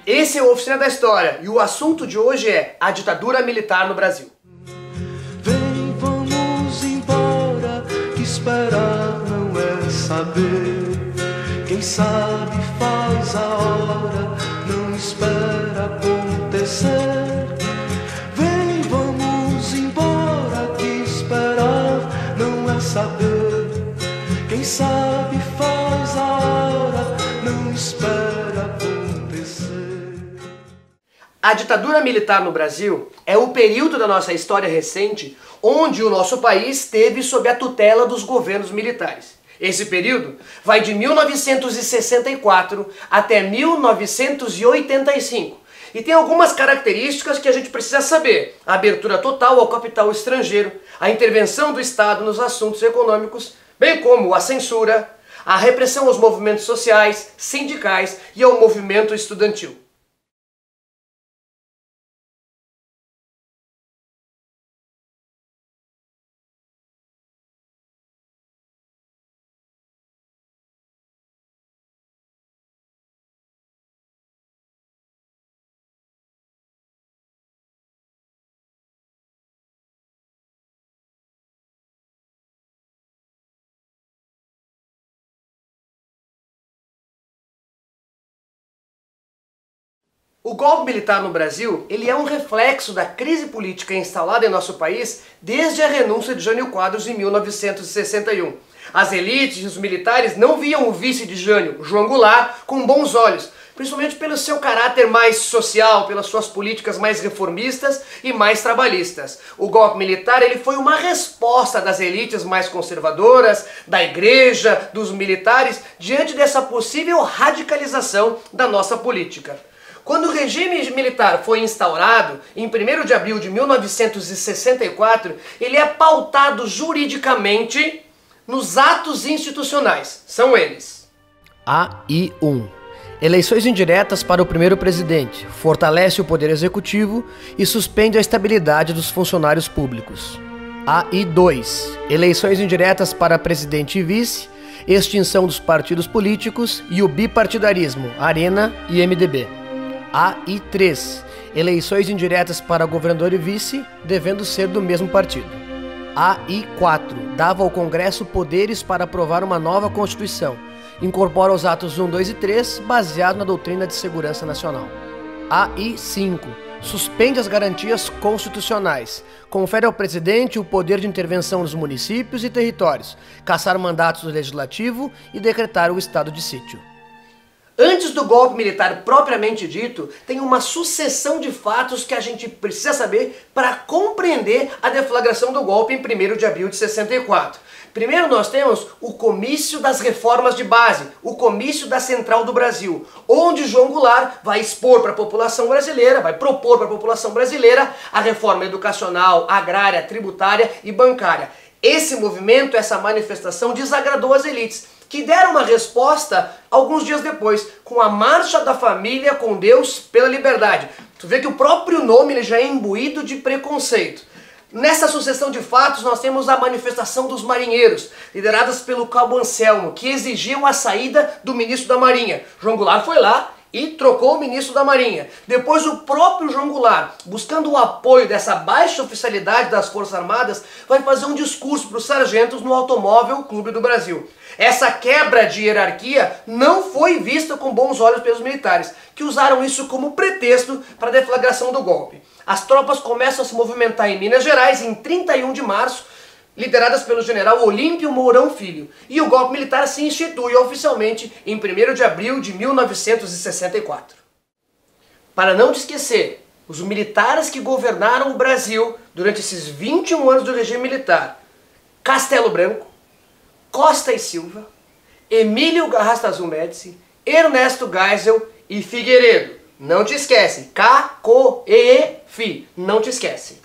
Esse é o Oficina da História e o assunto de hoje é a ditadura militar no Brasil. Vem, vamos embora, que esperar não é saber. Quem sabe faz a hora, não espera acontecer. Vem, vamos embora, que esperar não é saber. Quem sabe faz a hora, não espera acontecer. A ditadura militar no Brasil é o período da nossa história recente onde o nosso país esteve sob a tutela dos governos militares. Esse período vai de 1964 até 1985 e tem algumas características que a gente precisa saber: a abertura total ao capital estrangeiro, a intervenção do Estado nos assuntos econômicos, bem como a censura, a repressão aos movimentos sociais, sindicais e ao movimento estudantil. O golpe militar no Brasil, ele é um reflexo da crise política instalada em nosso país desde a renúncia de Jânio Quadros em 1961. As elites e os militares não viam o vice de Jânio, João Goulart, com bons olhos, principalmente pelo seu caráter mais social, pelas suas políticas mais reformistas e mais trabalhistas. O golpe militar ele foi uma resposta das elites mais conservadoras, da igreja, dos militares, diante dessa possível radicalização da nossa política. Quando o regime militar foi instaurado, em 1º de abril de 1964, ele é pautado juridicamente nos atos institucionais. São eles: AI-1. Eleições indiretas para o primeiro presidente, fortalece o poder executivo e suspende a estabilidade dos funcionários públicos. AI-2. Eleições indiretas para presidente e vice, extinção dos partidos políticos e o bipartidarismo, Arena e MDB. AI-3. Eleições indiretas para governador e vice, devendo ser do mesmo partido. AI-4. Dava ao Congresso poderes para aprovar uma nova Constituição. Incorpora os atos 1, 2 e 3, baseado na doutrina de segurança nacional. AI-5. Suspende as garantias constitucionais. Confere ao presidente o poder de intervenção nos municípios e territórios, cassar mandatos do legislativo e decretar o estado de sítio. Antes do golpe militar propriamente dito, tem uma sucessão de fatos que a gente precisa saber para compreender a deflagração do golpe em 1º de abril de 64. Primeiro nós temos o comício das reformas de base, o comício da Central do Brasil, onde João Goulart vai expor para a população brasileira, vai propor para a população brasileira a reforma educacional, agrária, tributária e bancária. Esse movimento, essa manifestação desagradou as elites, que deram uma resposta alguns dias depois, com a Marcha da Família com Deus pela Liberdade. Tu vê que o próprio nome ele já é imbuído de preconceito. Nessa sucessão de fatos nós temos a manifestação dos marinheiros, lideradas pelo Cabo Anselmo, que exigiam a saída do ministro da Marinha. João Goulart foi lá e trocou o ministro da Marinha. Depois o próprio João Goulart, buscando o apoio dessa baixa oficialidade das Forças Armadas, vai fazer um discurso para os sargentos no Automóvel Clube do Brasil. Essa quebra de hierarquia não foi vista com bons olhos pelos militares, que usaram isso como pretexto para a deflagração do golpe. As tropas começam a se movimentar em Minas Gerais em 31 de março, lideradas pelo general Olímpio Mourão Filho, e o golpe militar se institui oficialmente em 1º de abril de 1964. Para não te esquecer, os militares que governaram o Brasil durante esses 21 anos do regime militar: Castelo Branco, Costa e Silva, Emílio Garrastazu Médici, Ernesto Geisel e Figueiredo. Não te esquece, K-Co-E-F, não te esquece.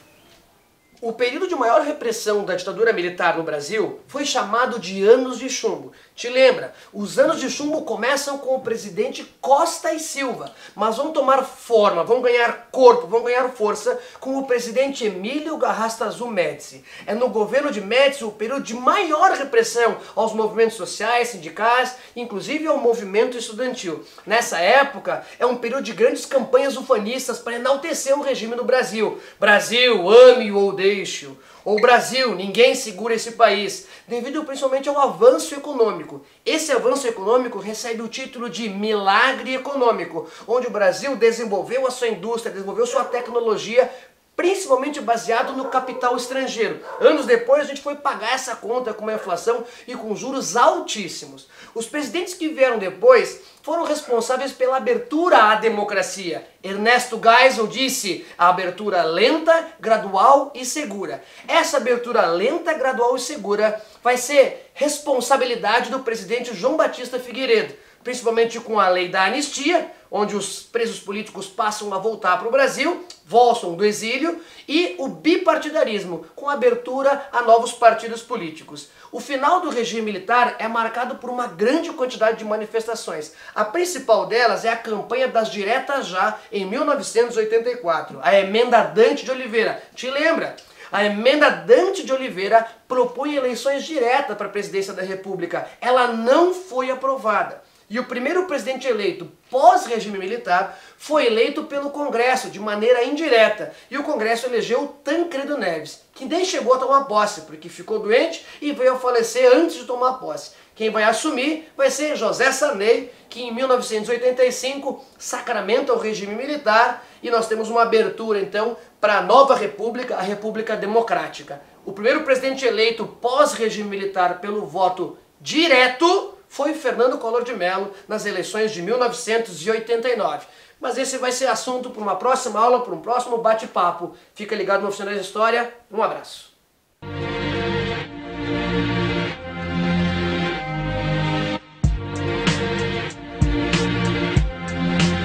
O período de maior repressão da ditadura militar no Brasil foi chamado de Anos de Chumbo. Te lembra? Os Anos de Chumbo começam com o presidente Costa e Silva, mas vão tomar forma, vão ganhar corpo, vão ganhar força com o presidente Emílio Garrastazu Médici. É no governo de Médici o período de maior repressão aos movimentos sociais, sindicais, inclusive ao movimento estudantil. Nessa época, é um período de grandes campanhas ufanistas para enaltecer o regime no Brasil. Brasil, ame-o ou deixe-o. Ou Brasil, ninguém segura esse país, devido principalmente ao avanço econômico. Esse avanço econômico recebe o título de milagre econômico, onde o Brasil desenvolveu a sua indústria, desenvolveu sua tecnologia, principalmente baseado no capital estrangeiro. Anos depois a gente foi pagar essa conta com uma inflação e com juros altíssimos. Os presidentes que vieram depois foram responsáveis pela abertura à democracia. Ernesto Geisel disse: a abertura lenta, gradual e segura. Essa abertura lenta, gradual e segura vai ser responsabilidade do presidente João Batista Figueiredo, principalmente com a lei da anistia, onde os presos políticos passam a voltar para o Brasil, voltam do exílio, e o bipartidarismo, com abertura a novos partidos políticos. O final do regime militar é marcado por uma grande quantidade de manifestações. A principal delas é a campanha das diretas já, em 1984, a Emenda Dante de Oliveira. Te lembra? A Emenda Dante de Oliveira propõe eleições diretas para a presidência da República. Ela não foi aprovada. E o primeiro presidente eleito pós-regime militar foi eleito pelo Congresso, de maneira indireta. E o Congresso elegeu Tancredo Neves, que nem chegou a tomar posse, porque ficou doente e veio a falecer antes de tomar posse. Quem vai assumir vai ser José Sarney, que em 1985 sacramenta o regime militar, e nós temos uma abertura então para a nova república, a República Democrática. O primeiro presidente eleito pós-regime militar pelo voto direto foi Fernando Collor de Mello nas eleições de 1989. Mas esse vai ser assunto para uma próxima aula, para um próximo bate-papo. Fica ligado no Oficina da História. Um abraço.